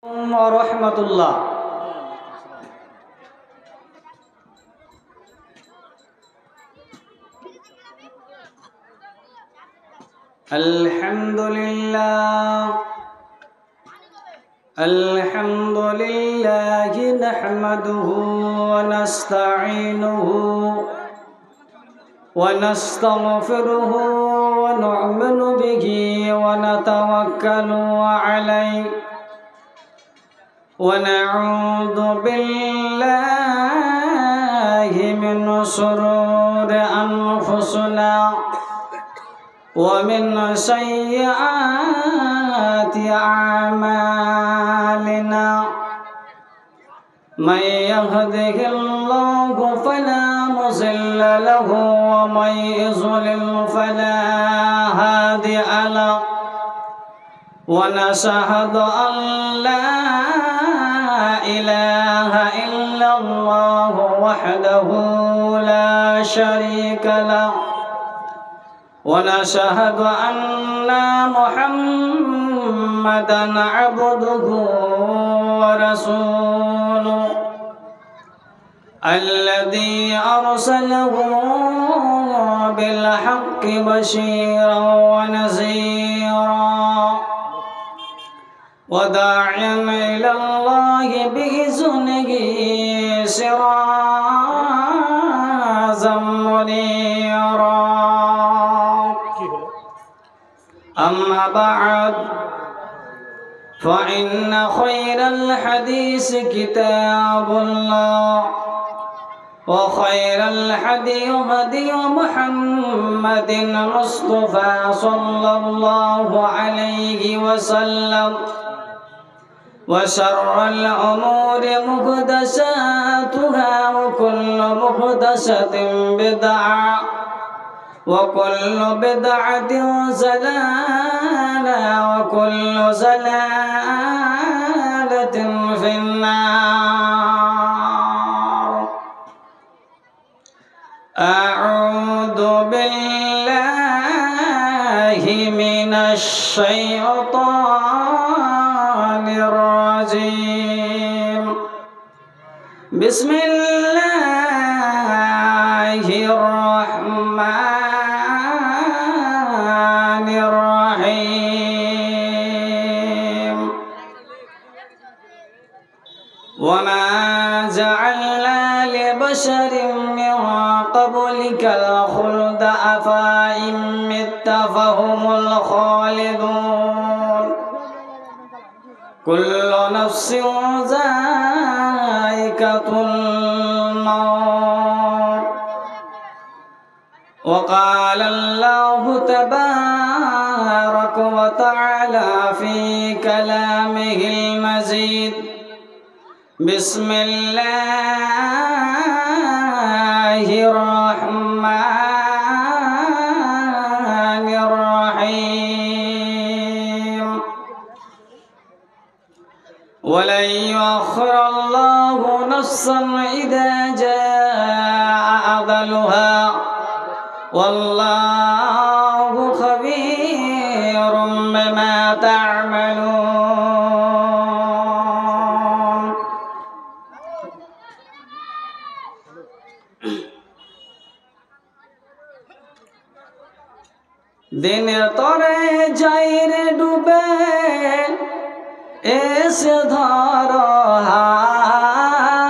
ورحمة الله. الحمد لله نحمده ونستعينه ونستغفره ونؤمن به ونتوكل عليه ونعوذ بالله من شرور أنفسنا ومن سيئات أعمالنا من يهده الله فلا مضل له ومن يضلل فلا هادي له ونشهد أن لا إله إلا الله وحده لا شريك له ونشهد أن محمدا عبده ورسوله الذي أرسله بالحق بشيرا ونذيرا وداعيا إلى الله بإذنه سراجا منيرا. أما بعد فإن خير الحديث كتاب الله وخير الهدي هدي محمد المصطفى صلى الله عليه وسلم وشر الأمور محدثاتها وكل محدثة بدعة وكل بدعة ضلالة وكل ضلالة في النار. أعوذ بالله من الشيطان الرجيم. بسم الله الرحمن الرحيم. وما جعلنا لبشر من قبلك الخلد أفإن مت فهم الخالدون كل نفس ذائقة الموت. وقال الله تبارك وتعالى في كلامه المجيد. بسم الله الرحمن الرحيم. ولن يؤخر الله نفسا إذا جاء أجلها والله خبير بما تعملون. दिन तोरे जाइरे डूबे ऐसे धारो हाल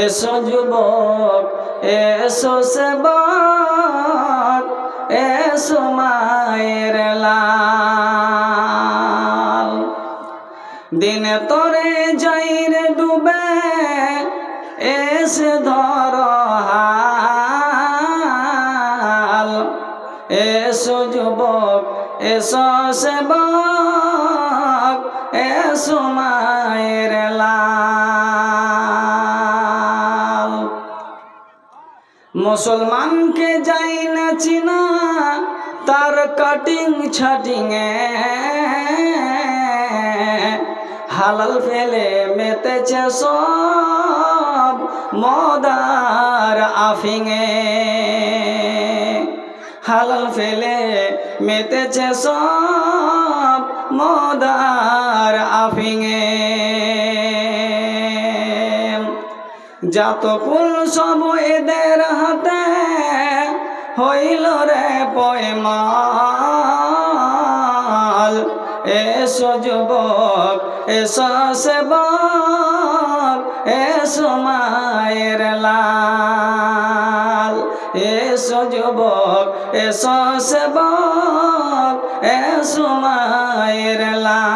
ऐसो जुबक ऐसो सेबक ऐसो मायर लाल. दिन तोरे जाइरे डूबे ऐसे धारो ऐसो जुबक ऐसो सेबक ऐसो मायर लाल. मुसलमान के जाई ना चिना तार कटिंग छटिंगे हालाल फेले मेतेছে সব মদার আফিঙে হালাল ফেলে মেতেছে সব মদার মদার আফিঙে যত কুল সব এদের হাতে হইল রে পয়মাল এসো যুবক এসো সেবক এসো মায়ের লাল এসো যুবক এসো সেবক এসো মায়ের লাল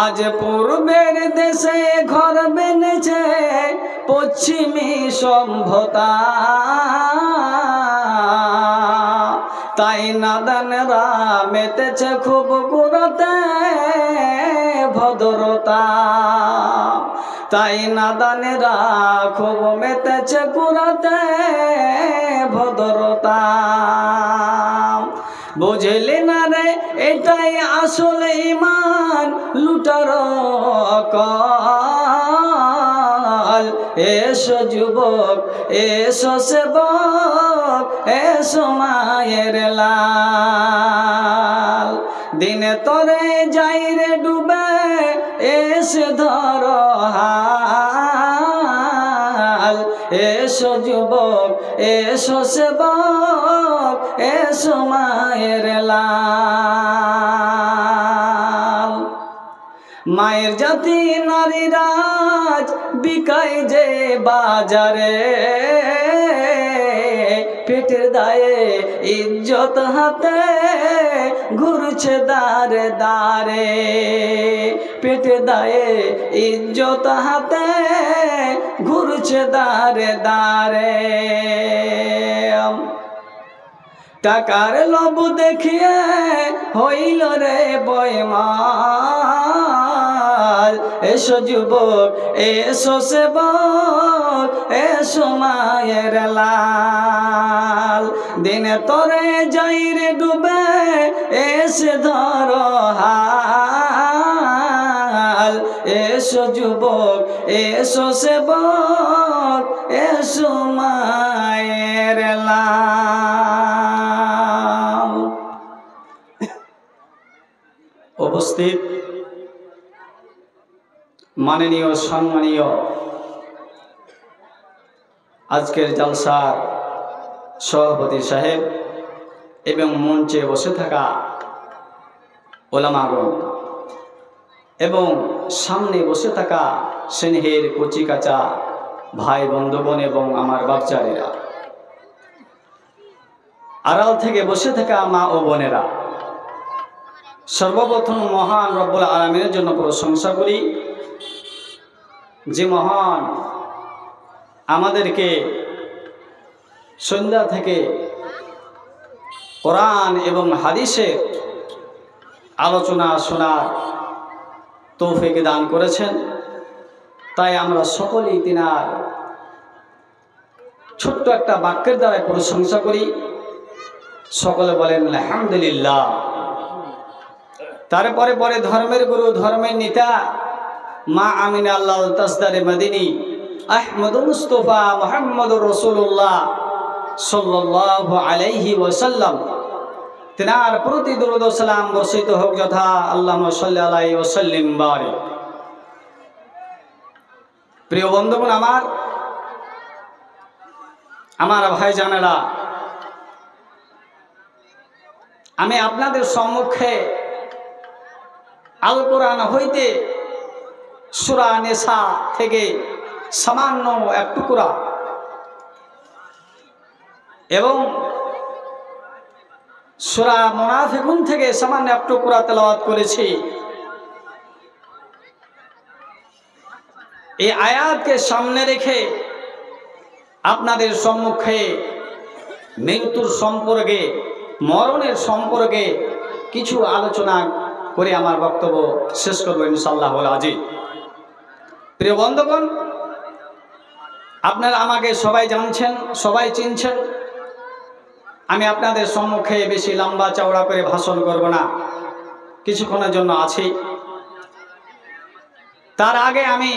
আজ পূর্বের দেশে ঘর বেনেছে পশ্চিমী সভ্যতা তাই নাদানরা মেতেছে খুব কুড়াতে ভদ্রতা তাই নাদানেরা খুব মেতেছে কুড়াতে ভদ্রতা বুঝলি না রে এটাই আসলে ইমান লুটার কাল এসো যুবক এসো সেবক এসো মায়ের লাল দিনে তরে যাই রে ডুবে এসে ধর হাল এসো যুবক এসো সেবক এসো মায়ের লাল মায়ের জাতি নারীরাজ বিকায় যে বাজারে পেটের দায়ে ইজ্জত হাতে ঘুরছে দারে দারে পেটের দায়ে ইজ্জত হাতে ঘুরছে দারে দারে টাকার লোভ দেখিয়ে হইল রে বয়মাল এসো যুবক এসো সেবক এসো মায়ের লাল দিনে তরে যাই রে ডুবে এসে ধর হাল এসো যুবক এসো সেবক এসো মায়ের লাল উপস্থিত মাননীয় সম্মানীয় আজকের জলসার সভাপতি সাহেব এবং মঞ্চে বসে থাকা ওলামাগণ এবং সামনে বসে থাকা স্নেহের কচিকাচা ভাই বন্ধুগণ এবং আমার বাচ্চারেরা আড়াল থেকে বসে থাকা মা ও বোনেরা সর্বপ্রথম মহান রব্বুল আলামিনের জন্য প্রশংসা করি যে মহান আমাদেরকে সন্ধ্যা থেকে কোরআন এবং হাদিসের আলোচনা শোনার তৌফিক দান করেছেন তাই আমরা সকলেই তিনার ছোট্ট একটা বাক্যের দ্বারা প্রশংসা করি সকলে বলেন আলহামদুলিল্লাহ তারপরে পরে ধর্মের গুরু ধর্মের নেতা মা আমিনা আল্লাহ তাসদারে মদিনী আহমদ মুস্তফা মুহাম্মদুর রাসূলুল্লাহ সাল্লাল্লাহু আলাইহি ওয়াসাল্লাম তিনার প্রতি দরুদ ও সালাম বর্ষিত হোক যথা আল্লাহুম্মা সাল্লি আলাইহি ওয়াসাল্লিম বারিক প্রিয় বন্ধুগণ আমার ভাইজানেরা আমি আপনাদের সম্মুখে আল কোরআন হইতে সূরা নিসা থেকে সামান্য এক টুকরা এবং সূরা মুনাফিকুন থেকে সামান্য এক টুকরা তেলাওয়াত করেছি। এই আয়াতকে সামনে রেখে আপনাদের সম্মুখে মৃত্যুর সম্পর্কে মরণের সম্পর্কে কিছু আলোচনা করে আমার বক্তব্য শেষ করব ইনশাআল্লাহ আজিজ। প্রিয় বন্ধুগণ আপনারা আমাকে সবাই জানছেন সবাই চিনছেন আমি আপনাদের সম্মুখে বেশি লম্বা চওড়া করে ভাষণ করব না কিছুক্ষণের জন্য আছি। তার আগে আমি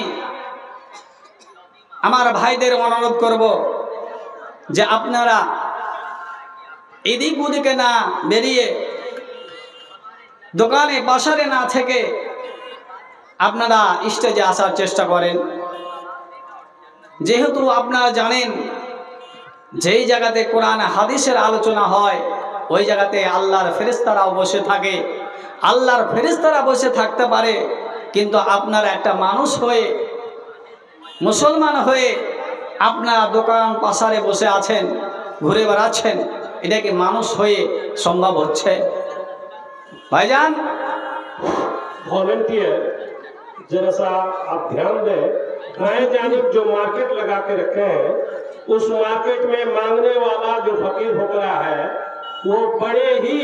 আমার ভাইদের অনুরোধ করব যে আপনারা এদিক ওদিকে না বেরিয়ে, দোকানে বাসারে না থেকে আপনারা স্টেজে আসার চেষ্টা করেন। যেহেতু আপনারা জানেন যেই জায়গাতে কোরআন হাদিসের আলোচনা হয় ওই জায়গাতে আল্লাহর ফেরেশতারাও বসে থাকে। আল্লাহর ফেরেশতারা বসে থাকতে পারে, কিন্তু আপনারা একটা মানুষ হয়ে, মুসলমান হয়ে আপনারা দোকান পাশারে বসে আছেন, ঘুরে বেড়াচ্ছেন, এটা কি মানুষ হয়ে সম্ভব হচ্ছে? भाईजान वॉलंटियर जरा सा आप ध्यान दें, दाएं जानिब जो मार्केट लगा के रखे हैं उस मार्केट में मांगने वाला जो फकीर फुकरा है वो बड़े ही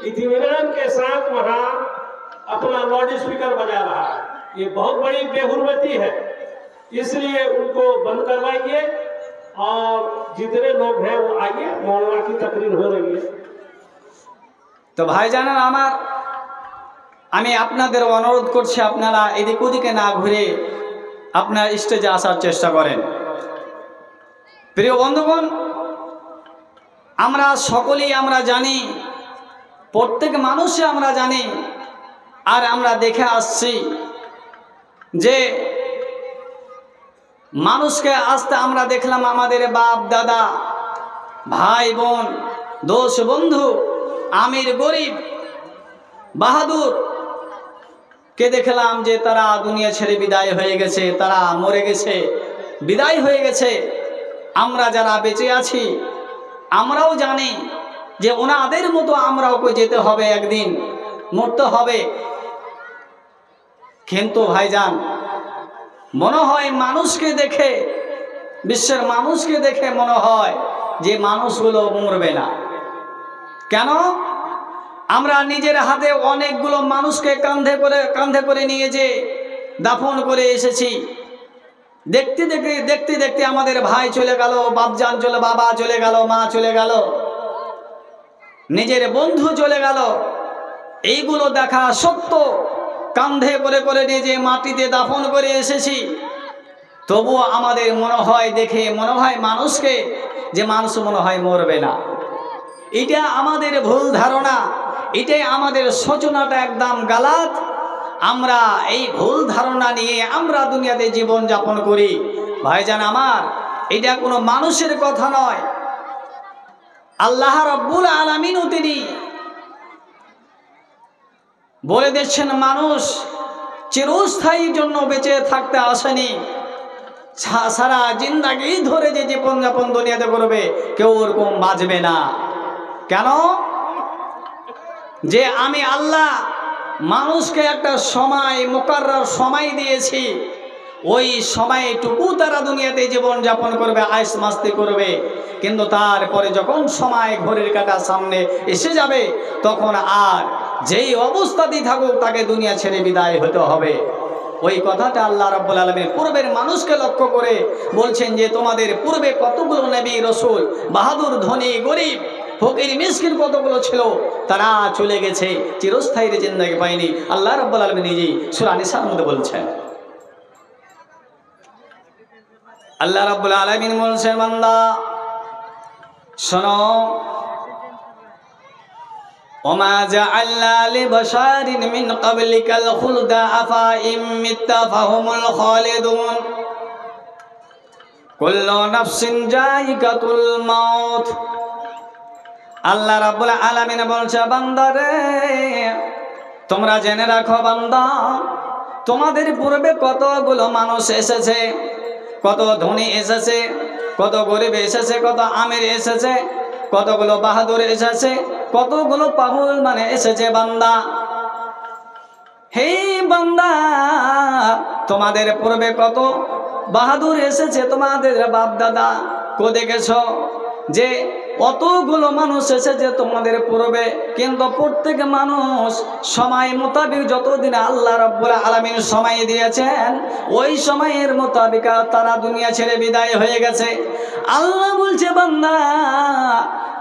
इत्मीनान के साथ वहाँ अपना लाउड स्पीकर बजा रहा है। ये बहुत बड़ी बेहुरमती है, इसलिए उनको बंद करवाइए और जितने लोग हैं वो आइए, मौलाना की तकरीर हो रही है। तो भाईजान আমার আমি আপনাদের অনুরোধ করছি আপনারা এদিক ওদিকে না ঘুরে আপনারা স্টেজে আসার চেষ্টা করেন। প্রিয় বন্ধুগণ, আমরা সকলেই আমরা জানি, প্রত্যেক মানুষই আমরা জানি আর আমরা দেখে আসছি যে মানুষকে আসতে আমরা দেখলাম আমাদের বাপ দাদা, ভাই বোন, দোষ বন্ধু, আমির গরিব, বাহাদুর কে দেখলাম যে তারা দুনিয়া ছেড়ে বিদায় হয়ে গেছে, তারা মরে গেছে, বিদায় হয়ে গেছে। আমরা যারা বেঁচে আছি আমরাও জানি যে ওনাদের মতো আমরাও যেতে হবে, একদিন মরতে হবে। কিন্তু ভাইজান মনে হয় মানুষকে দেখে, বিশ্বের মানুষকে দেখে মনে হয় যে মানুষগুলো মরবে না। কেন? আমরা নিজের হাতে অনেকগুলো মানুষকে কাঁধে করে নিয়ে যে দাফন করে এসেছি। দেখতে দেখতে দেখতে দেখতে আমাদের ভাই চলে গেল, বাপজান চলে, বাবা চলে গেল, মা চলে গেল, নিজের বন্ধু চলে গেল। এইগুলো দেখা সত্য, কাঁধে করে করে নিয়ে যে মাটিতে দাফন করে এসেছি, তবুও আমাদের মনে হয়, দেখে মনে হয় মানুষকে যে মানুষ মনে হয় মরবে না। এটা আমাদের ভুল ধারণা, এটাই আমাদের সূচনাটা একদম গালাত। আমরা এই ভুল ধারণা নিয়ে আমরা দুনিয়াতে জীবন যাপন করি। ভাইজান আমার, এটা কোনো মানুষের কথা নয়। আল্লাহ রাব্বুল আলামিনও তিনি বলে দিচ্ছেন মানুষ চিরস্থায়ীর জন্য বেঁচে থাকতে আসেনি, সারা জিন্দাগি ধরে যে জীবনযাপন দুনিয়াতে করবে কেউ ওরকম বাঁচবে না। কেন? যে আমি আল্লাহ মানুষকে একটা সময়, মুকাররার সময় দিয়েছি, ওই সময়টুকু তারা দুনিয়াতে জীবন যাপন করবে, আয়েশ মাস্তি করবে। কিন্তু তারপরে যখন সময় ঘড়ির কাঁটা সামনে এসে যাবে তখন আর যেই অবস্থাতেই থাকুক তাকে দুনিয়া ছেড়ে বিদায় হতে হবে। ওই কথাটা আল্লাহ রাব্বুল আলামিন পূর্বের মানুষকে লক্ষ্য করে বলছেন যে তোমাদের পূর্বে কতগুলো নবী রাসূল, বাহাদুর, ধনী, গরিব, ফকির, মিসকিন কতগুলো ছিল, তারা চলে গেছে, চিরস্থায়ী জিন্দেগি পায়নি। আল্লাহ রাব্বুল আলামিন নিজেই সূরা নিসার মধ্যে বলছেন। আল্লাহ রাব্বুল আলামিন বলছেন, বান্দা শোনো, ওমা জাআলনা লিবাশারিন মিন ক্বাবলিকাল খুলদা আফা ইম মিত্তা ফাহুমুল খালিদুন কুল্লু নাফসিন যায়িকাতুল মাউত। আল্লাহ রাব্বুল আলামিন বলছে, বান্দারে তোমরা জেনে রাখো বান্দা, তোমাদের পূর্বে কতগুলো মানুষ এসেছে, কত ধনী এসেছে, কত গরিব এসেছে, কত আমির এসেছে, কতগুলো বাহাদুর এসেছে, কতগুলো পাগল মানে এসেছে। বান্দা, হে বান্দা, তোমাদের পূর্বে কত বাহাদুর এসেছে, তোমাদের বাপ দাদা কো দেখেছ যে অতগুলো মানুষ এসেছে তোমাদের পূর্বে, কিন্তু প্রত্যেক মানুষ সময় মোতাবেক যতদিন আল্লাহ রাব্বুল আলামিন সময় দিয়েছেন ওই সময়ের মোতাবেক তারা দুনিয়া ছেড়ে বিদায় হয়ে গেছে। আল্লাহ বলছে, বান্দা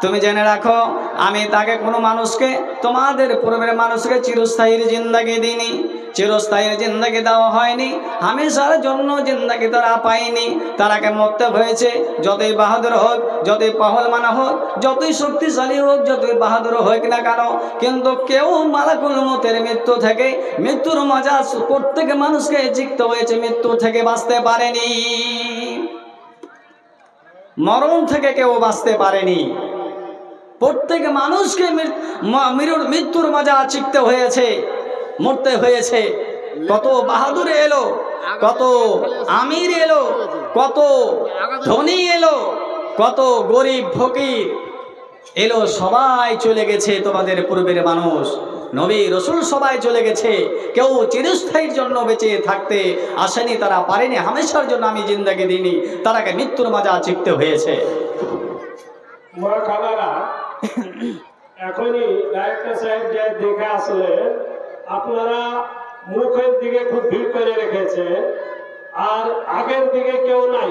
তুমি জেনে রাখো আমি তাকে কোনো মানুষকে, তোমাদের পূর্বের মানুষকে চিরস্থায়ী জিন্দেগি দিইনি, চিরস্থায়ী জিন্দেগি দেওয়া হয়নি, হামেশার জন্য জিন্দেগি তারা পায়নি। তারাকে মরতে হয়েছে। যতই বাহাদুর হোক, যতই পহলমান হোক, যতই শক্তিশালী হোক, যতই বাহাদুর হোক না কেন, কিন্তু কেউ মালাকুল মউতের মৃত্যু থেকে, মৃত্যুর মজা প্রত্যেক মানুষকে জিততে হয়েছে, মৃত্যু থেকে বাঁচতে পারেনি। মরণ থেকে কেউ বাঁচতে পারেনি। প্রত্যেক মানুষকে মৃত্যুর মজা চিখতে হয়েছে, মরতে হয়েছে। কত বাহাদুর এলো, কত আমির এলো, কত ধনী এলো, কত গরিব ফকির এলো, সবাই চলে গেছে। তোমাদের পূর্বের মানুষ, নবী রসুল সবাই চলে গেছে। কেউ চিরস্থায়ীর জন্য বেঁচে থাকতে আসেনি, তারা পারেনি। হামেশার জন্য আমি জিন্দেগি দিইনি, তারাকে মৃত্যুর মজা চিখতে হয়েছে। মা খালারা, এখনই ডাইরেক্টর সাহেব যে দেখে আসলে আপনারা মুখের দিকে খুব ভিড় করে রেখেছে, আর আগের দিকে কেউ নাই।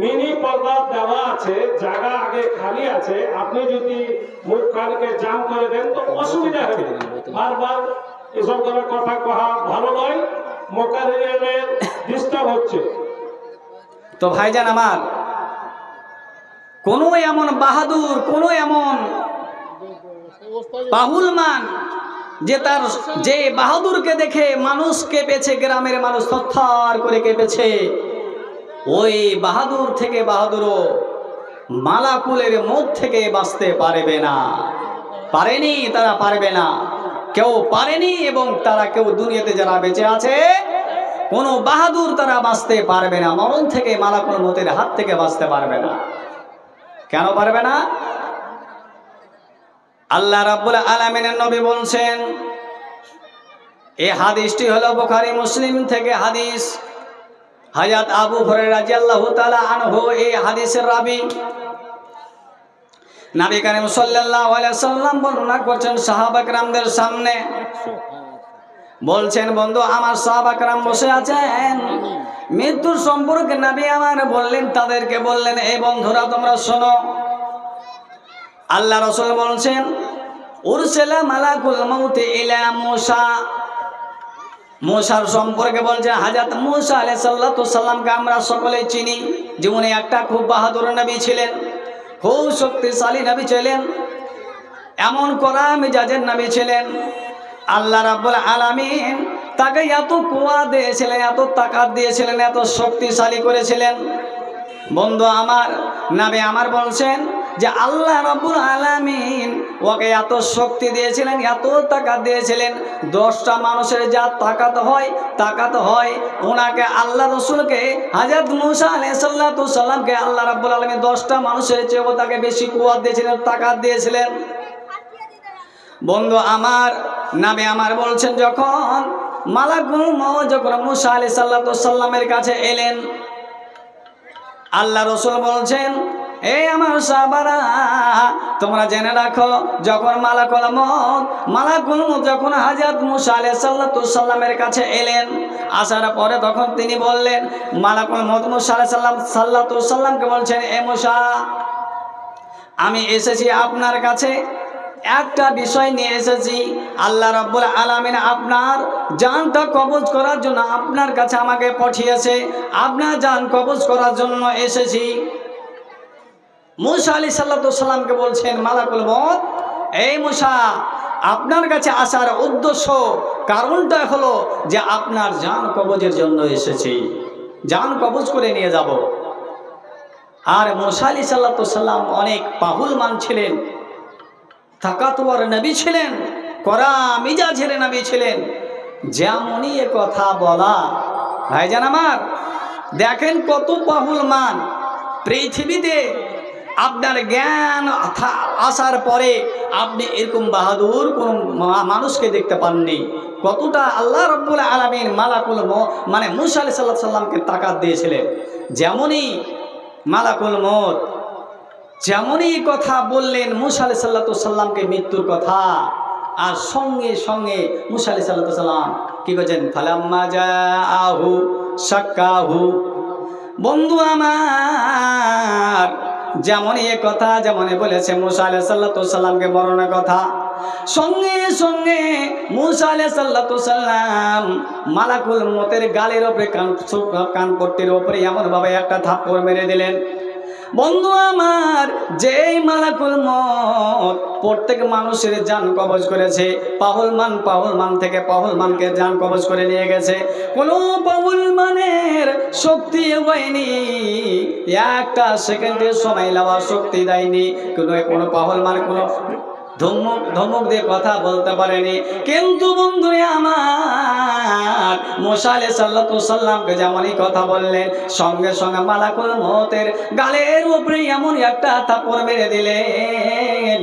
মিনি পর্দা দেওয়া আছে, জায়গা আগে খালি আছে। আপনি যদি মুখ কানকে জাম করে দেন তো অসুবিধা হবে। বারবার এসব ধরনের কথা কহা ভালো নয়, মোকাররিনের ডিস্টার্ব হচ্ছে। তো ভাইজান আমার, কোনো এমন বাহাদুর, কোনো এমন বাহুলমান যে তার যে বাহাদুরকে দেখে মানুষ কেঁপেছে, গ্রামের মানুষ থরথর করে কেঁপেছে, ওই বাহাদুর থেকে বাহাদুরও মালাকুলের মউত থেকে বাঁচতে পারবে না। পারেনি, তারা পারবে না, কেউ পারেনি। এবং তারা কেউ দুনিয়াতে যারা বেঁচে আছে, কোনো বাহাদুর তারা বাঁচতে পারবে না। মরণ থেকে, মালাকুল মউতের হাত থেকে বাঁচতে পারবে না। কেন পারবে না? আল্লাহ রাব্বুল আলামিনের নবী বলছেন, এই হাদিসটি হলো বুখারী মুসলিম থেকে হাদিস। হযরত আবু হুরায়রা রাদিয়াল্লাহু তাআলা আনহু এই হাদিসের রাবী। নবী করিম সাল্লাল্লাহু আলাইহি ওয়াসাল্লাম বর্ণনা করছেন সাহাবা کرامদের সামনে। বলছেন, বন্ধু আমার সাহাবা کرام বসে আছেন, মৃত্যুর সম্পর্কে নবী আমার বললেন, তাদেরকে বললেন, এই বন্ধুরা তোমরা শোনো। আল্লাহ রাসূল বলছেন, উরসিলা মালাকুল মউত ইলা মূসা। মূসার সম্পর্কে বলছেন, হযরত মূসা আলাইহিস সালামকে আমরা সকলেই চিনি। জীবনে একটা খুব বাহাদুর নবী ছিলেন, খুব শক্তিশালী নবী ছিলেন, এমন কড়া মেজাজের নবী ছিলেন। আল্লাহ রাব্বুল আলামিন তাকে এত কুয়া দিয়েছিলেন, এত তাকাত দিয়েছিলেন, এত শক্তিশালী করেছিলেন। বন্ধু আমার, নবী আমার বলছেন যে আল্লাহ রাব্বুল আলামিন ওকে এত শক্তি দিয়েছিলেন, এত তাকাত দিয়েছিলেন, 10টা মানুষের যা তাকাত হয় ওনাকে, আল্লাহ রসুলকে, হযরত মূসা আলাইহিস সালামকে আল্লাহ রাব্বুল আলামিন 10টা মানুষের চেয়েও তাকে বেশি কুওয়াত দিয়েছিলেন, তাকাত দিয়েছিলেন। বন্ধু আমার, নবী আমার বলছেন, যখন মালাকুল মউত যখন মূসা আলাইহিস সালামের কাছে এলেন, আল্লাহ রসুল বলছেন, এই আমার সাহাবারা তোমরা জেনে রাখো, যখন মালাকুল মউত যখন হযরত মূসা আলাইহিস সালামের কাছে এলেন, আসার পরে তখন তিনি বললেন, মালাকুল মউত মূসা আলাইহিস সালামকে বলছেন, এ মূসা, আমি এসেছি আপনার কাছে, একটা বিষয় নিয়ে এসেছি। আল্লাহ রাব্বুল আলামিন আপনার জানটা কবজ করার জন্য আপনার কাছে আমাকে পাঠিয়েছে, আপনার জান কবজ করার জন্য এসেছি। মূসা আলাইহিস সালামকে বলছেন মালাকুল মউত, এই মূসা, আপনার কাছে আসার উদ্দেশ্য, কারণটা হলো যে আপনার জান কবজের জন্য এসেছি, জান কবজ করে নিয়ে যাব। আর মূসা আলাইহিস সালাম অনেক বাহুলমান ছিলেন, তাকাতওয়ার নবী ছিলেন, কড়া মিজাজের নবী ছিলেন। যেমনই এ কথা বলা, ভাইজান আমার, দেখেন কত বাহুলমান। পৃথিবীতে আপনার জ্ঞান আসার পরে আপনি এরকম বাহাদুর কোন মানুষকে দেখতে পাননি। কতটা আল্লাহ রাব্বুল আলামিন মালাকুল মূসা আলাইহিস সালামকে তাকাত দিয়েছিলেন। যেমনই মালাকুল মউত যেমনই কথা বললেন মূসা আলাইহিস সালামকে মৃত্যুর কথা, আর সঙ্গে সঙ্গে মূসা আলাইহিস সালাম কি করছেন, ফালাম্মা জাআহু সাক্কাহু। বন্ধু আমার, যেমন এ কথা যেমন বলেছে মূসা আলাইহিস সালামকে মরণের কথা, সঙ্গে সঙ্গে মুসা আলাইহিস সালাম মালাকুল মউতের গালের উপরে কানপট্টির উপরে এমনভাবে একটা থাপ্পড় মেরে দিলেন। বন্ধু আমার, যেই মালাকুল মউত প্রত্যেক মানুষের জান কবজ করেছে, পাহুলমান থেকে পাহুলমানকে জান কবজ করে নিয়ে গেছে। কোনো পাহুলমানের শক্তি হয়নি, একটা সেকেন্ডের সময় নেওয়ার শক্তি দেয়নি। কোনো পাহুলমান কোনো ধমক দিয়ে কথা বলতে পারেনি। কিন্তু বন্ধুরে আমার, মুসা আলাইহিস সালামকে যেমনই কথা বললেন, সঙ্গে সঙ্গে মালাকুল মউতের গালের উপরে এমন একটা থাপ্পড় মেরে দিলেন।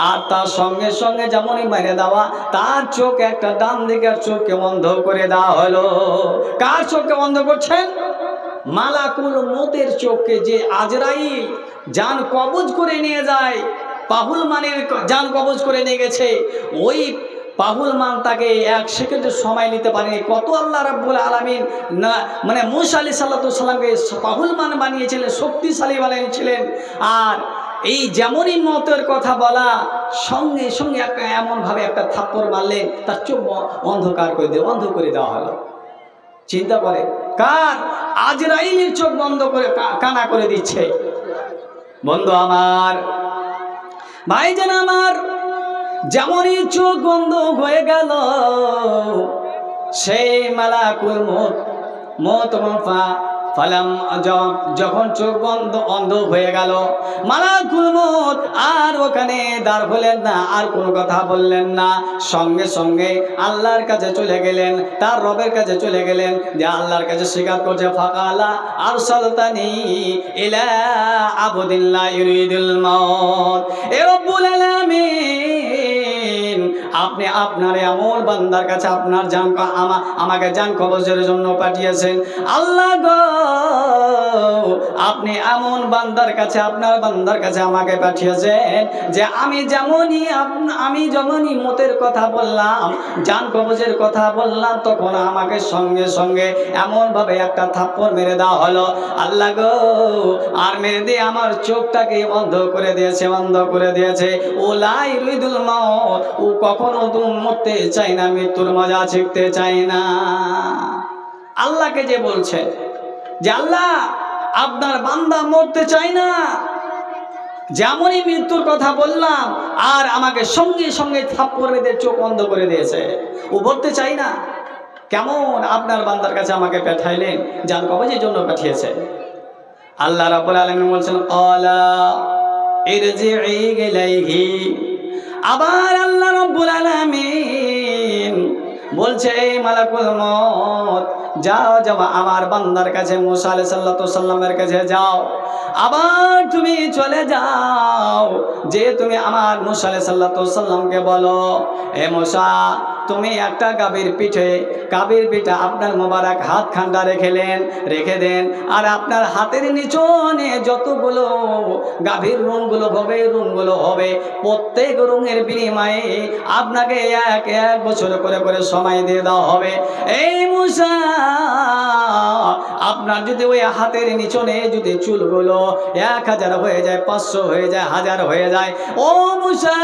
আর তার সঙ্গে সঙ্গে যেমনই মেরে দেওয়া, তার চোখ একটা ডান দিকের চোখকে বন্ধ করে দেওয়া হলো। কার চোখকে বন্ধ করছেন? মালাকুল মউতের চোখকে। যে আজরাইল জান কবজ করে নিয়ে যায়, পাহুলমানের জান কবজ করে নিয়ে গেছে, ওই পাহুলমান তাকে এক সেকেন্ডের সময় নিতে পারেনি। কত আল্লাহ রাব্বুল আলামিন না মানে মুসা আলাইহিস সালামকে পাহুলমান বানিয়েছিলেন, শক্তিশালী বানিয়েছিলেন। আর এই যেমনই মতের কথা বলা, সঙ্গে সঙ্গে একটা এমনভাবে একটা থাপ্পড় মারলেন, তার চোখ অন্ধ করে দেওয়া হলো। চিন্তা করে, কার? আজরাইলের চোখ বন্ধ করে কানা করে দিচ্ছে। বন্ধু আমার, ভাইজান আমার, যেমনই চোখ বন্ধ হয়ে গেল, সেই মালাকুল মউত যখন চোখ অন্ধ হয়ে গেল, মালাকুল মউত আর ওখানে দাঁড় হলেন না, আর কোনো কথা বললেন না। সঙ্গে সঙ্গে আল্লাহর কাছে চলে গেলেন, তার রবের কাছে চলে গেলেন, যে আল্লাহর কাছে স্বীকার করছে, ফাকালা আরসালতানি ইলা আবদিল্লাহ ইউরিদুল মাউত। এ রব্বুল আলামিন, আপনি আপনার এমন বান্দার কাছে আপনার জান আমাকে জান কবজের জন্য পাঠিয়েছেন। আল্লাহ গো, আপনি এমন বান্দার কাছে, আপনার বান্দার কাছে আমাকে পাঠিয়েছেন, যে আমি যেমনই মতের কথা বললাম, জান কবজের কথা বললাম, তখন আমাকে সঙ্গে সঙ্গে এমনভাবে একটা থাপ্পড় মেরে দেওয়া হলো। আল্লাহ গো, আর মেরে দিয়ে আমার চোখটাকে বন্ধ করে দিয়েছে। ও লা ইউরিদুল মাউত, ও কখনো মরতে চাই না, মৃত্যুর মজা শিখতে চাই না। আল্লাহকে যে বলছে যে আল্লাহ, আপনার বান্দা মরতে চাই না, যেমনই মৃত্যুর কথা বললাম, আর আমাকে সঙ্গে সঙ্গে থাপ্পড় মেরে চোখ বন্ধ করে দিয়েছে, ও মরতে চাই না। কেমন আপনার বান্দার কাছে আমাকে পাঠাইলেন, জান কবজের জন্য পাঠিয়েছে। আল্লাহ রাব্বুল আলামিন বলছেন, ক্বালা ইরজিই ইলাইহি। আবার আল্লাহ রাব্বুল আলামিন বলছে, মালাকুল মউত, যাও আমার বান্দার কাছে, মুসা আলাইহিস সালামের কাছে যাও। আবার তুমি চলে যাও, যে তুমি আমার মুসা আলাইহিস সালামকে বলো, এ মুসা, তুমি একটা গাভীর পিঠে আপনার মোবারক হাত খান্ডা রেখে দেন, আর আপনার হাতের নিচনে যতগুলো গাভীর রুমগুলো হবে, প্রত্যেক রুমের বিনিময়ে আপনাকে এক বছর করে সময় দিয়ে দেওয়া হবে। এই মুসা, আপনার যদি ওই হাতের নিচনে যদি চুলগুলো 1000 হয়ে যায়, 500 হয়ে যায়, 1000 হয়ে যায়, ও মুসা,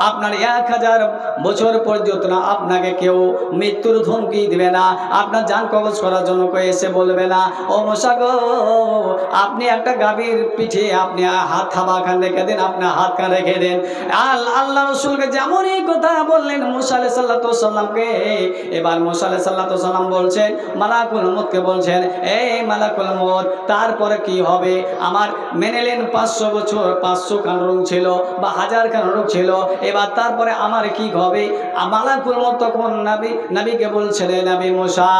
আপনার 1000 বছর পর্যন্ত না আপনাকে কেউ মৃত্যুর ধমকি দিবে না, আপনার জান কবজ করার জন্য কেউ এসে বলবে না। ও মুসা গো, আপনি একটা গাভীর পিঠে আপনি হাত থাবাখান রেখে দেন, আপনার হাত খান রেখে দেন। আল্লাহ রাসূলকে যেমনই কথা বললেন মুসা আলাইহিস সালামকে, এবার মুসা আলাইহিস সালাম বলছেন, মালাকুল মউতকে বলছেন, এই মালাকুল মউত, তারপরে কি হবে? আমার মেনে নেন 500 বছর 500 খান রোগ ছিল বা 1000 খান রোগ ছিল, এবার তারপরে আমার কি হবে? মালাকুল মউত তখন নবীকে বলছেন, নবী মুসা,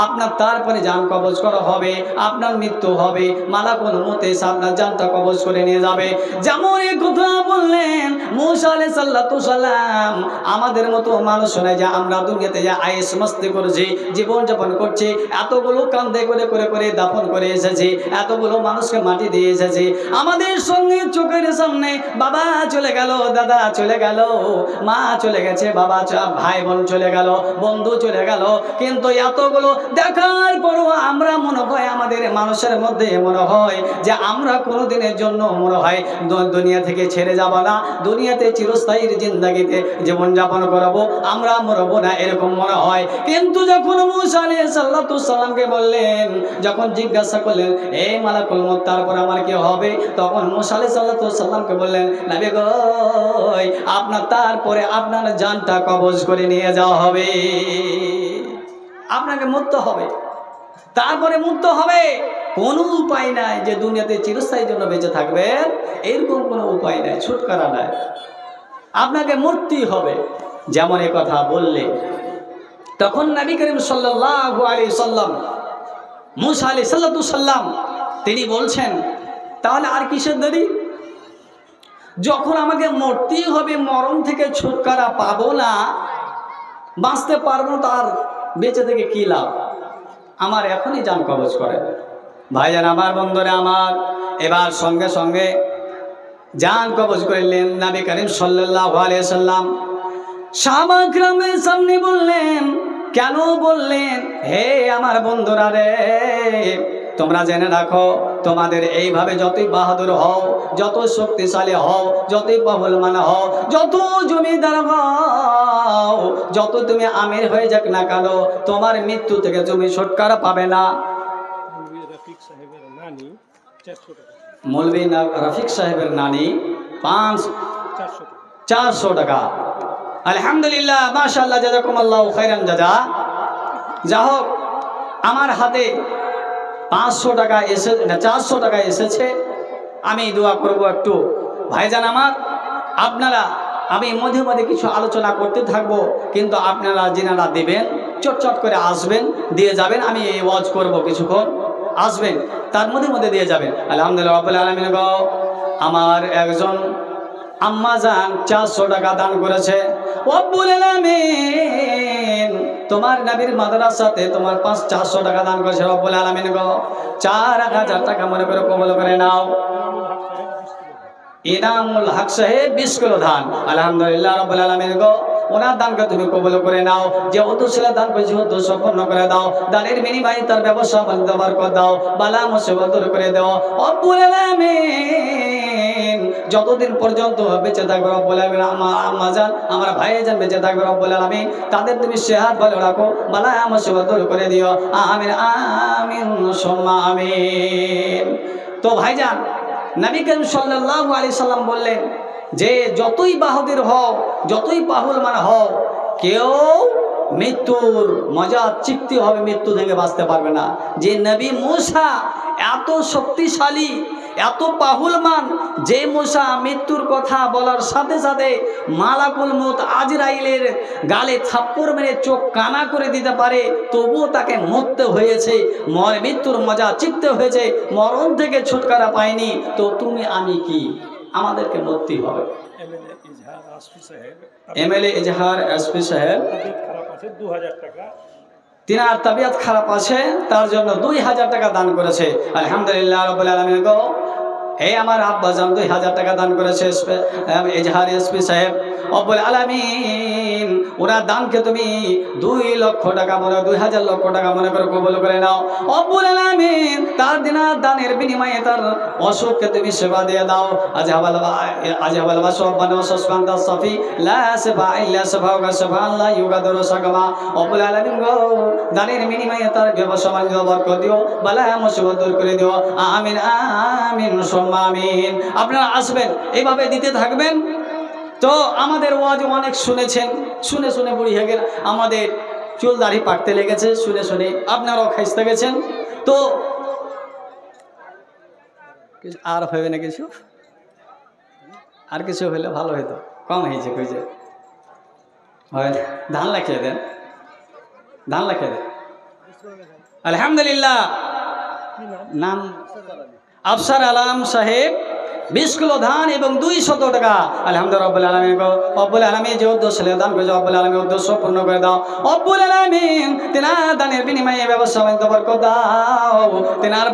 আপনার তারপরে জান কবজ করা হবে, আপনার মৃত্যু হবে, মালাকুল মউত এসে আপনার জানটা কবজ করে নিয়ে যাবে। যেমন এই কথা বললেন মুসা আলাইহিস সালাম, আমাদের মতো মানুষ নয় যে আমরা দুনিয়াতে যা আয়েশ মাস্তি করছি, জীবনযাপন করছি, এতগুলো কান্দে করে দাফন করে এসেছি, এতগুলো মানুষকে মাটি দিয়ে এসেছি, আমাদের সঙ্গে চোখের সামনে বাবা চলে গেল, দাদা চলে গেল, গেল, মা চলে গেছে, বাবা ভাই বোন চলে গেল, বন্ধু চলে গেল, কিন্তু এতগুলো দেখার পরও আমরা মনে হয় আমাদের মানুষের মধ্যে মনে হয় যে আমরা কোনোদিনের জন্য মনে হয় দুনিয়া থেকে ছেড়ে যাব না, দুনিয়াতে চিরস্থায়ীর জিন্দেগিতে জীবনযাপন করবো, আমরা মরবো না, এরকম মনে হয়। কিন্তু যখন মূসা আলাইহিস সালামকে বললেন, যখন জিজ্ঞাসা করলেন এই মালাকুল মউত তারপর আমার কি হবে, তখন মূসা আলাইহিস সালামকে বললেন, নবী গো আপনার তারপরে আপনার জানটা কবজ করে নিয়ে যাওয়া হবে, আপনাকে মরতে হবে, তারপরে মুক্ত হবে। কোনো উপায় নাই যে দুনিয়াতে চিরস্থায়ীর জন্য বেঁচে থাকবেন, এরকম কোনো উপায় নাই, ছুটকারা নাই, আপনাকে মরতেই হবে। যেমন এই কথা বললে তখন নবী করিম সাল্লাল্লাহু আলাইহি সাল্লাম মূসা আলাইহিস সালাম তিনি বলছেন, তাহলে আর কিসের দেরি, যখন আমাকে মরতেই হবে, মরণ থেকে ছুটকারা পাবো না, বাঁচতে পারবো, তার বেঁচে থেকে কি লাভ, আমার এখনই জান কবজ করেন। ভাইজান আমার, বন্ধুরা আমার, এবার সঙ্গে সঙ্গে জান কবজ করলেন নবী করিম সাল্লাল্লাহু আলাইহি সাল্লাম। সাহাবা কিরামের সামনে বললেন, কেন বললেন, হে আমার বন্ধুরা রে, তোমরা জেনে রাখো, তোমাদের এইভাবে যতই বাহাদুর হও, যত শক্তিশালী হও, যতই পাহলমান হও, যত জমিদার হও, যত তুমি আমির হয়ে যাক না কেন, তোমার মৃত্যু থেকে তুমি ছুটকারা পাবে না। মৌলভী রফিক সাহেবের নানি 400 টাকা। আলহামদুলিল্লাহ, মাশাআল্লাহ, জাযাকুমুল্লাহু খাইরান জাযা। যা হোক, আমার হাতে 500 টাকা এসে 400 টাকা এসেছে, আমি দোয়া করব একটু। ভাইজান আমার, আপনারা, আমি মধ্যে মধ্যে কিছু আলোচনা করতে থাকবো, কিন্তু আপনারা যিনারা দেবেন চটচট করে আসবেন, দিয়ে যাবেন, আমি এই ওয়াজ করব কিছুক্ষণ, আসবেন, তার মধ্যে মধ্যে দিয়ে যাবেন। আলহামদুলিল্লাহ রাব্বুল আলামিন গো, আমার একজন আম্মা জান 400 টাকা দান করেছে। রব্বুল আলামিন তোমার নবীর মাদ্রাসাতে তোমার 400 টাকা দান করেছে, রব্বুল আলামিন গো 4000 টাকা মনে করে কবুল করে নাও। ইনামুল হক সাহেব 20 কিলো ধান, আলহামদুলিল্লাহ রাব্বুল আলামিন গো, ওনার দানকে তুমি কবুল করে নাও। যে উদ্দেশ্যে দান করেছে উদ্দেশ্য পূর্ণ করে দাও, দানের বিনিময়ে তার ব্যবসা বাণিজ্য বরকত দাও, বালা মুসিবত দূর করে দাও রব্বুল আলামিন। যতদিন পর্যন্ত বেঁচে থাকবে রব্বুল আলামিন, আমার আম্মা জান, আমার ভাইজান বেঁচে থাকবে রব্বুল আলামিন, তাদের তুমি সেহাত ভালো রাখো, বালা মুসিবত দূর করে দিও, আমিন আমিন সুম্মা আমিন। তো ভাইজান, নবী করিম সাল্লাল্লাহু আলাইহি সাল্লাম বললেন যে যতই বাহাদুর হও, যতই পাহলমান হও, কেউ মৃত্যুর মজা চিকতে হবে, মৃত্যু থেকে বাঁচতে পারবে না। যে নবী মূসা এত শক্তিশালী, এত পাহলমান, যে মূসা মৃত্যুর কথা বলার সাথে সাথে মালাকুল মউত আজরাইলের গালে থাপ্পড় মেরে চোখ কানা করে দিতে পারে, তবুও তাকে মরতে হয়েছে, মৃত্যুর মজা চিকতে হয়েছে, মরণ থেকে ছুটকারা পায়নি। তো তুমি আমি কি, আমাদেরকে মরতেই হবে। এমএলএ ইজহার এসপি সাহেব, তিনার তবিয়ত খারাপ আছে, তার জন্য 2000 টাকা দান করেছে। আলহামদুলিল্লাহ রাব্বুল আলামিন গো, হে আমার আব্বা জান 2000 টাকা দান করেছে ইজহার এসপি সাহেব, রব্বুল আলামিন ওনার দানকে তুমি 2 লক্ষ টাকা মনে, 2000 লক্ষ টাকা মনে করে কবুল করে নাও রব্বুল আলামিন। তার দিনার দানের বিনিময়ে তার অসুখকে তুমি সেবা দিয়ে দাও। আজহাবাল বাসবান ওয়াসবান তাসফি লা সাফা ইল্লা সাফাউকা সাফা আল্লাহ ইউগাদুরু সাকমা। রব্বুল আলামিন গো, দানের বিনিময়ে তার ব্যবসা বাণিজ্য বরকত দিও, বালা মুসিবত দূর করে দিও, আমিন আমিন সুম্মা আমিন। আপনারা আসবেন, এইভাবে দিতে থাকবেন। তো আমাদের ওয়াজ অনেক শুনেছেন, শুনে শুনে বুড়ি হয়ে গেল, আমাদের চুল দাড়ি পাকতে লেগেছে শুনে শুনে, আপনারাও খাইতে গেছেন। তো আর হবে না কিছু, আর কিছু হলে ভালো হতো, কম হয়েছে কইছে, হয় ধান লাগিয়ে দেন, ধান লাগিয়ে দেন। আলহামদুলিল্লাহ, নাম আফসার আলম সাহেব 20 কিলো ধান এবং 200 টাকা। আলহামদুলিল্লাহ রাব্বুল আলামিন গো, রব্বুল আলামিন যে উদ্দেশ্য দান করেছে, রব্বুল আলামিন উদ্দেশ্য পূর্ণ করে দাও রব্বুল আলামিন। তিনার দানের বিনিময়ে ব্যবসা বাণিজ্য বরকত দাও, তিনার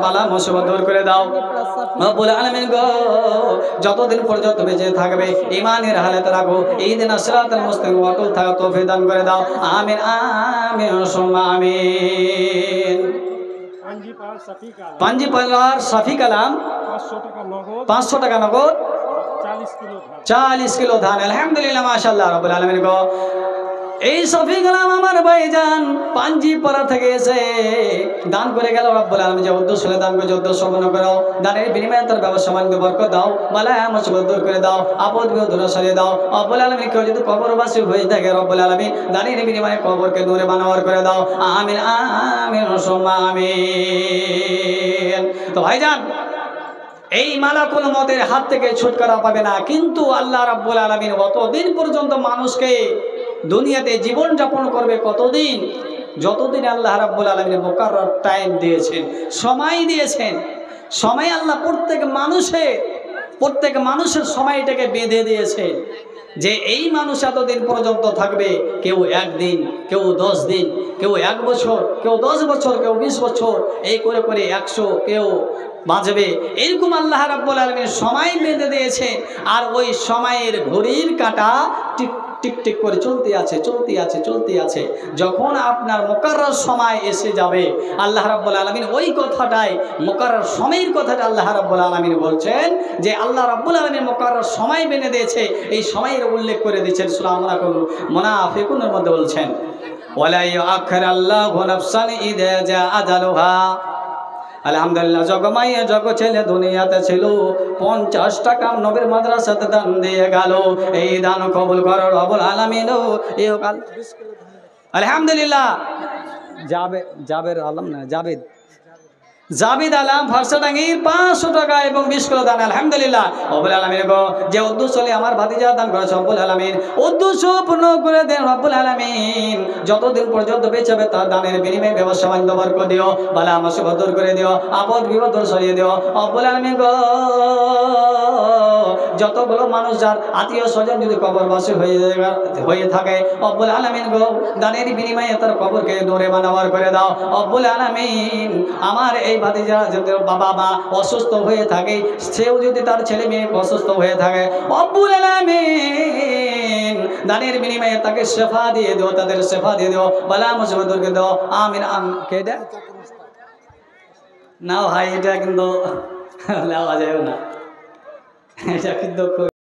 বালা মুসিবত দূর করে দাও। রব্বুল আলামিন গো যতদিন পর্যন্ত বেঁচে থাকবে ঈমানের হালাতে রাখো, এই দিন সিরাতাল মুস্তাকিম অটল থাকা তৌফিক দান করে দাও। আমিন আমিন সুম্মা আমিন। পাঞ্জি পরিবার শফি কালাম 500 টাকা নগদ 40 কিলো ধান। আলহামদুলিল্লাহ মাশাআল্লাহ রব্বুল আলামিন গো এই শফি কালাম আমার ভাইজান পাঞ্জি পাড়া থেকে এসে দান করে গেল। রব্বুল আলামিন যে উদ্দেশ্য দান করে উদ্দেশ্য পূর্ণ করো, দানের বিনিময়ে তার ব্যবসা বাণিজ্য বরকত দাও, বালা মুসিবত দূর করে দাও, আপদ বিপদ দূর সরিয়ে দাও। রব্বুল আলামিন কেউ যদি কবরবাসী হয়ে থাকে রব্বুল আলামিন দানের বিনিময়ে কবরকে নূরে বানাওয়ার করে দাও। আমিন আমিন সুম্মা আমিন। তো ভাইজান এই মালাকুল মতের হাত থেকে ছুটকারা পাবে না, কিন্তু আল্লাহ রাব্বুল আলামিন অতদিন পর্যন্ত মানুষকে দুনিয়াতে জীবন যাপন করবে কতদিন? যতদিন আল্লাহ রাব্বুল আলামিন মুকাররর টাইম দিয়েছেন, সময় দিয়েছেন। সময় আল্লাহ প্রত্যেক মানুষের সময়টাকে বেঁধে দিয়েছেন যে এই মানুষ এতদিন পর্যন্ত থাকবে। কেউ 1 দিন, কেউ 10 দিন, কেউ 1 বছর, কেউ 10 বছর, কেউ 20 বছর, এই করে করে 100 কেউ বাঁচবে। এরকম আল্লাহ রাব্বুল আলামিন সময় বেঁধে দিয়েছে। আর ওই সময়ের ঘড়ির কাঁটা টিক টিক টিক করে চলতে আছে। যখন আপনার মুকাররর সময় এসে যাবে আল্লাহ রাব্বুল আলামিন ওই কথাটাই মুকাররর সময়ের কথাটা আল্লাহ রাব্বুল আলামিন বলছেন যে আল্লাহ রাব্বুল আলামিন মুকাররর সময় বেঁধে দিয়েছে। এই সময়ের উল্লেখ করে দিয়েছেন সূরা মুনাফিকুনের মধ্যে বলছেন ওয়ালা ইউআখিরুল্লাহু নাফসান ইযা জাআ আজালুহা। আলহামদুলিল্লাহ জগমাইয়া জগ ছেলে দুনিয়াতে ছিল 50 টাকা নবীর মাদ্রাসাতে দান দিয়ে গেল। এই দান কবুল করো রব্বুল আলামিন। আলহামদুলিল্লাহ জাবের আলম না জাবেদ আলম ফারসাডাঙ্গির 500 টাকা এবং 20 কিলো দান। আলহামদুলিল্লাহ রব্বুল আলামিন গো যে উদ্দেশ্য আমার ভাতিজা দান করেছে রব্বুল আলামিন উদ্দেশ্য পূর্ণ করে দেন রব্বুল আলামিন। যতদিন পর্যন্ত বেঁচে তার দানের বিনিময়ে ব্যবসা বাণিজ্য বরকত দিও, বালা মুসিবত দূর করে দিও, আপদ বিপদ দূর সরিয়ে দিও রব্বুল আলামিন গো। যতগুলো মানুষ যার আত্মীয় স্বজন যদি কবরবাসী হয়ে থাকে রব্বুল আলামিন গো দানের বিনিময়ে তার কবরকে নূরে বানাওয়ার করে দাও রব্বুল আলামিন। আমার এই ভাতিজা যদি বাবা মা অসুস্থ হয়ে থাকে, সেও যদি তার ছেলে মেয়ে অসুস্থ হয়ে থাকে রব্বুল আলামিন দানের বিনিময়ে তাকে শেফা দিয়ে দিও, তাদের শেফা দিয়ে দিও, বালা মুসিবত দূর করে দাও। আমিন কেডা না ভাই এটা কিন্তু নেওয়া যাবে না, এটা কিন্তু